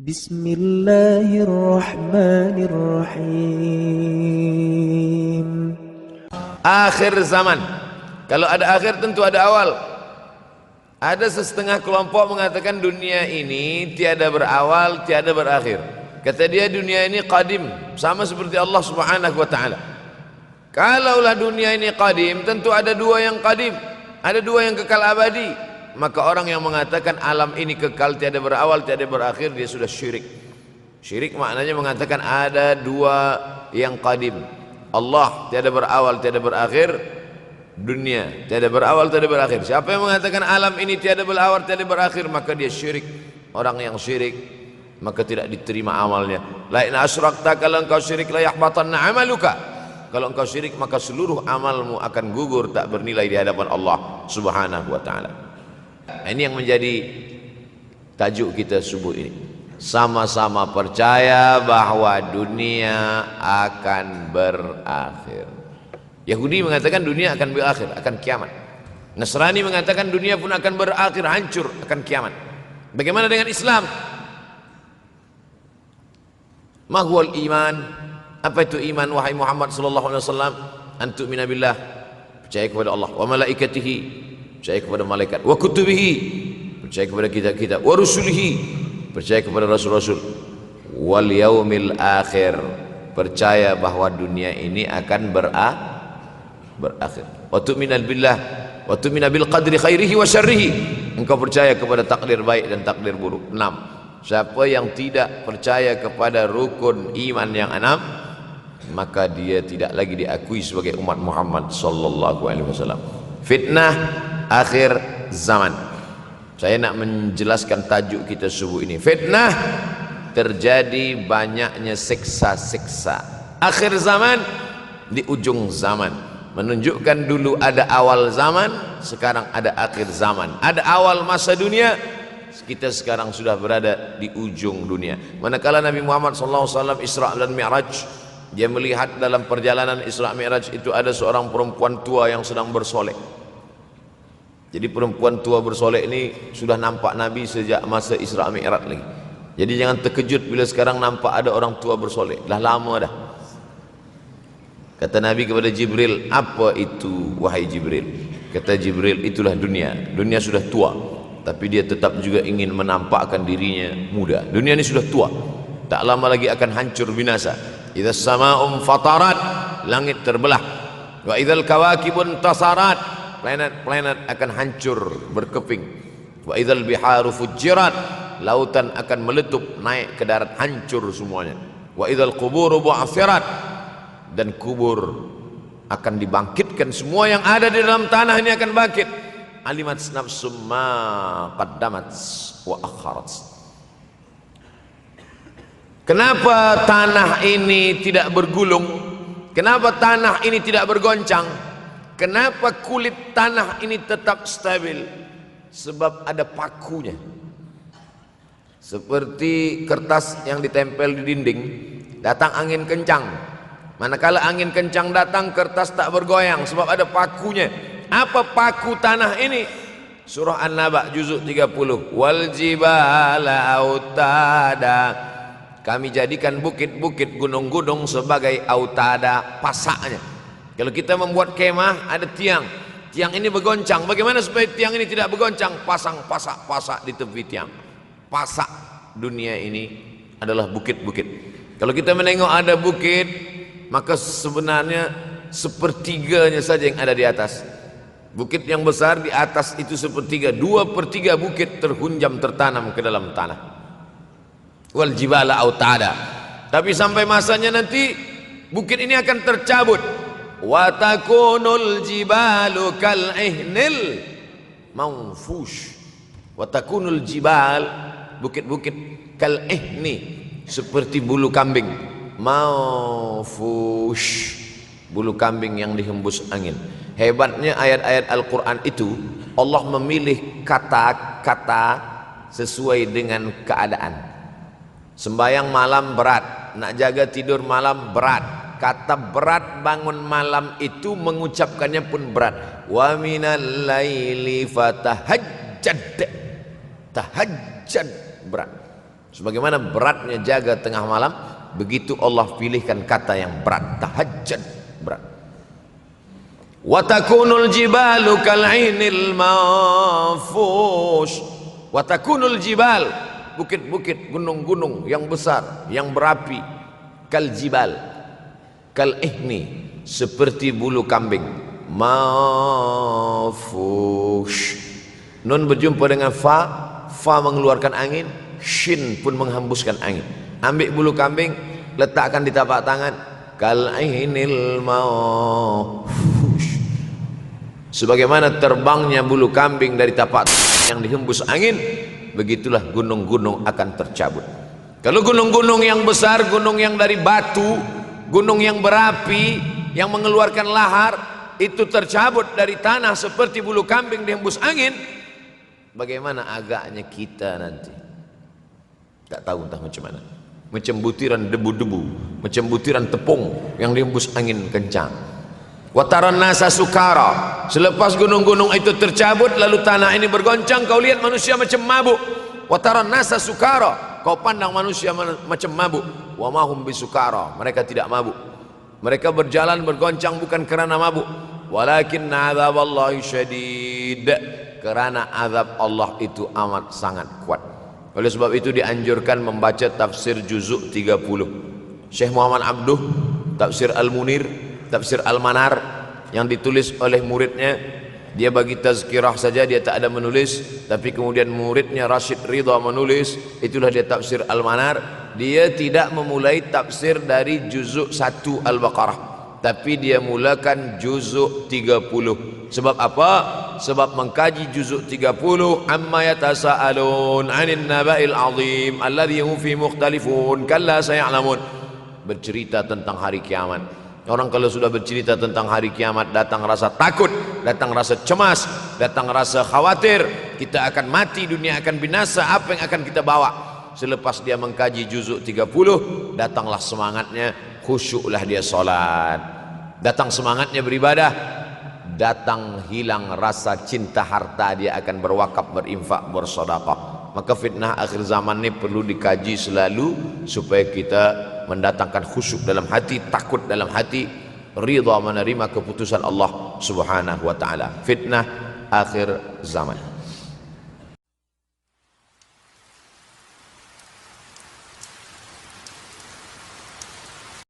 Bismillahirrahmanirrahim. Akhir zaman. Kalau ada akhir tentu ada awal. Ada setengah kelompok mengatakan dunia ini tiada berawal, tiada berakhir. Kata dia dunia ini qadim, sama seperti Allah Subhanahu wa taala. Kalaulah dunia ini qadim, tentu ada dua yang qadim, ada dua yang kekal abadi. Maka orang yang mengatakan alam ini kekal, tiada berawal, tiada berakhir, dia sudah syirik. Syirik maknanya mengatakan ada dua yang qadim. Allah tiada berawal, tiada berakhir. Dunia tiada berawal, tiada berakhir. Siapa yang mengatakan alam ini tiada berawal, tiada berakhir, maka dia syirik. Orang yang syirik maka tidak diterima amalnya. La in asyrakta, kalau engkau syirik la yahbatanna amaluka. Kalau engkau syirik maka seluruh amalmu akan gugur, tak bernilai di hadapan Allah Subhanahu wa taala. Ini yang menjadi tajuk kita subuh ini. Sama-sama percaya bahwa dunia akan berakhir. Yahudi mengatakan dunia akan berakhir, akan kiamat. Nasrani mengatakan dunia pun akan berakhir, hancur, akan kiamat. Bagaimana dengan Islam? Ma huwal iman? Apa itu iman wahai Muhammad sallallahu alaihi wasallam? Antu'mina billah, percaya kepada Allah, wa malaikatihi, percaya kepada malaikat, wa kutubihi, percaya kepada kitab-kitab, wa rusulihi, percaya kepada rasul-rasul, wal yaumil akhir, percaya bahwa dunia ini akan berakhir. Wa tu'mina billah, wa tu'mina bil qadri khairihi wa syarrihi, engkau percaya kepada takdir baik dan takdir buruk. 6. Siapa yang tidak percaya kepada rukun iman yang 6, maka dia tidak lagi diakui sebagai umat Muhammad sallallahu alaihi wasallam. Fitnah akhir zaman. Saya nak menjelaskan tajuk kita subuh ini. Fitnah, terjadi banyaknya siksa-siksa. Akhir zaman, di ujung zaman. Menunjukkan dulu ada awal zaman, sekarang ada akhir zaman. Ada awal masa dunia, kita sekarang sudah berada di ujung dunia. Manakala Nabi Muhammad SAW Isra dan Mi'raj, dia melihat dalam perjalanan Isra Mi'raj itu ada seorang perempuan tua yang sedang bersolek. Jadi perempuan tua bersolek ini sudah nampak Nabi sejak masa Isra Mi'raj lagi. Jadi jangan terkejut bila sekarang nampak ada orang tua bersolek. Dah lama dah. Kata Nabi kepada Jibril, apa itu wahai Jibril? Kata Jibril, itulah dunia. Dunia sudah tua, tapi dia tetap juga ingin menampakkan dirinya muda. Dunia ini sudah tua, tak lama lagi akan hancur binasa. Idza sama'um fatarat, langit terbelah. Wa idzal kawakibun tasarat, planet-planet akan hancur berkeping. Wa idzal biharu fujirat, lautan akan meletup naik ke darat, hancur semuanya. Wa idzal quburu bu'athirat, dan kubur akan dibangkitkan. Semua yang ada di dalam tanah ini akan bangkit. Alimat nafsum ma qaddamat wa akharat. Kenapa tanah ini tidak bergulung? Kenapa tanah ini tidak bergoncang? Kenapa kulit tanah ini tetap stabil? Sebab ada pakunya. Seperti kertas yang ditempel di dinding, datang angin kencang, manakala angin kencang datang, kertas tak bergoyang sebab ada pakunya. Apa paku tanah ini? Surah An-Naba juzuk 30. Wal jibala autada, kami jadikan bukit-bukit, gunung-gunung sebagai autada, pasaknya. Kalau kita membuat kemah, ada tiang. Tiang ini bergoncang. Bagaimana supaya tiang ini tidak bergoncang? Pasang pasak-pasak di tepi tiang. Pasak dunia ini adalah bukit-bukit. Kalau kita menengok ada bukit, maka sebenarnya sepertiganya saja yang ada di atas. Bukit yang besar di atas itu sepertiga, 2/3 bukit terhunjam, tertanam ke dalam tanah. Wal jibala autada. Tapi sampai masanya nanti bukit ini akan tercabut. Wa takunul jibalu kal ihnil manfush. Wa takunul jibal, bukit-bukit kal ihni, seperti bulu kambing. Manfush, bulu kambing yang dihembus angin. Hebatnya ayat-ayat Al-Quran itu, Allah memilih kata-kata sesuai dengan keadaan. Sembayang malam berat, nak jaga tidur malam berat. Kata berat bangun malam itu mengucapkannya pun berat. Wa minal laili fatahajjad, tahajjud berat. Sebagaimana beratnya jaga tengah malam, begitu Allah pilihkan kata yang berat, tahajjud, berat. Wa takunul jibalu kal'inil manfush. Wa takunul jibal, bukit-bukit, gunung-gunung yang besar, yang berapi, kal jibal, kal ihni, seperti bulu kambing, manfush. Nun berjumpa dengan fa mengeluarkan angin, shin pun menghembuskan angin. Ambil bulu kambing, letakkan di tapak tangan, kal ainil manfush. Sebagaimana terbangnya bulu kambing dari tapak yang dihembus angin, begitulah gunung-gunung akan tercabut. Kalau gunung-gunung yang besar, gunung yang dari batu, gunung yang berapi, yang mengeluarkan lahar, itu tercabut dari tanah seperti bulu kambing dihembus angin, bagaimana agaknya kita nanti? Tak tahu entah macam mana. Macam butiran debu-debu, macam butiran tepung yang dihembus angin kencang. Wataran nasa sukara, selepas gunung-gunung itu tercabut lalu tanah ini bergoncang, kau lihat manusia macam mabuk. Wataran nasa sukara, kau pandang manusia macam mabuk. Wa mahum bisukara, mereka tidak mabuk. Mereka berjalan bergoncang bukan kerana mabuk, walakin azaballahi syadid, kerana azab Allah itu amat sangat kuat. Oleh sebab itu dianjurkan membaca tafsir juzuk 30. Syekh Muhammad Abduh, tafsir Al-Munir, tafsir Al-Manar yang ditulis oleh muridnya. Dia bagi tazkirah saja, dia tak ada menulis, tapi kemudian muridnya Rashid Ridha menulis, itulah dia tafsir Al-Manar. Dia tidak memulai tafsir dari juzuk 1 Al-Baqarah, tapi dia mulakan juzuk 30. Sebab apa? Sebab mengkaji juzuk 30, amma yatasaalun 'anil naba'il 'azim alladhi hum fi mukhtalifun kalla saya'lamun, bercerita tentang hari kiamat. Orang kalau sudah bercerita tentang hari kiamat, datang rasa takut, datang rasa cemas, datang rasa khawatir, kita akan mati, dunia akan binasa, apa yang akan kita bawa? Selepas dia mengkaji juzuk 30, datanglah semangatnya, khusyuklah dia solat, datang semangatnya beribadah, datang hilang rasa cinta harta, dia akan berwakaf, berinfak, bersedekah. Maka fitnah akhir zaman ini perlu dikaji selalu supaya kita mendatangkan khusyuk dalam hati, takut dalam hati, ridha menerima keputusan Allah Subhanahu wa taala. Fitnah akhir zaman.